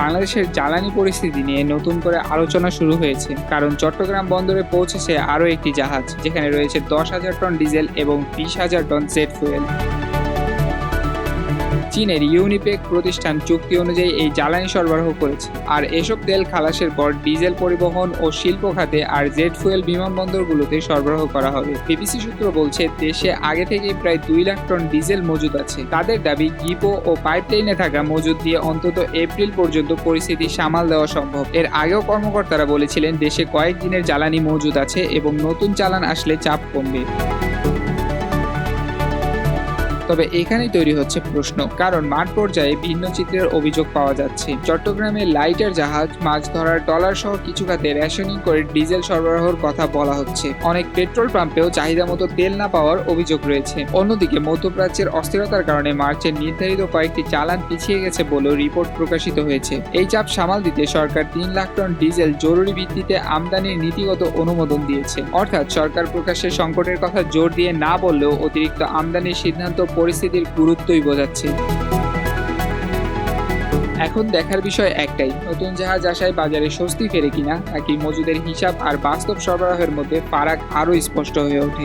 বাংলাদেশের জ্বালানি পরিস্থিতি নিয়ে নতুন করে আলোচনা শুরু হয়েছে, কারণ চট্টগ্রাম বন্দরে পৌঁছেছে আরও একটি জাহাজ, যেখানে রয়েছে 10,000 টন ডিজেল এবং 20,000 টন জেট ফুয়েল। চীনের ইউনিপেক প্রতিষ্ঠান চুক্তি অনুযায়ী এই জ্বালানি সরবরাহ করেছে, আর এসব তেল খালাসের পর ডিজেল পরিবহন ও শিল্প খাতে আর জেট ফুয়েল বিমানবন্দরগুলোতে সরবরাহ করা হবে। বিবিসি সূত্র বলছে, দেশে আগে থেকেই প্রায় 2 লাখ টন ডিজেল মজুদ আছে। তাদের দাবি, ডিপো ও পাইপলাইনে থাকা মজুদ দিয়ে অন্তত এপ্রিল পর্যন্ত পরিস্থিতি সামাল দেওয়া সম্ভব। এর আগেও কর্মকর্তারা বলেছিলেন, দেশে কয়েকদিনের জ্বালানি মজুদ আছে এবং নতুন চালান আসলে চাপ কমবে। তবে এখানেই তৈরি হচ্ছে প্রশ্ন, কারণ মাঠ পর্যায়ে ভিন্ন চিত্রের অভিযোগ পাওয়া যাচ্ছে। চট্টগ্রামে লাইটার জাহাজ, মাছ ধরার ট্রলার সহ কিছু খাতে রেশনিং করে ডিজেল সরবরাহের কথা বলা হচ্ছে। অনেক পেট্রোল পাম্পেও চাহিদা মতো তেল না পাওয়ার অভিযোগ রয়েছে। অন্যদিকে মধ্যপ্রাচ্যের অস্থিরতার কারণে মার্চের নির্ধারিত কয়েকটি চালান পিছিয়ে গেছে বলেও রিপোর্ট প্রকাশিত হয়েছে। এই চাপ সামাল দিতে সরকার 3 লাখ টন ডিজেল জরুরি ভিত্তিতে আমদানির নীতিগত অনুমোদন দিয়েছে। অর্থাৎ সরকার প্রকাশ্যে সংকটের কথা জোর দিয়ে না বললেও অতিরিক্ত আমদানির সিদ্ধান্ত পরিস্থিতির গুরুত্বই বোঝাচ্ছে। এখন দেখার বিষয় একটাই, নতুন জাহাজ আসায় বাজারে স্বস্তি ফেরে কিনা, নাকি মজুদের হিসাব আর বাস্তব সরবরাহের মধ্যে ফারাক আরও স্পষ্ট হয়ে ওঠে।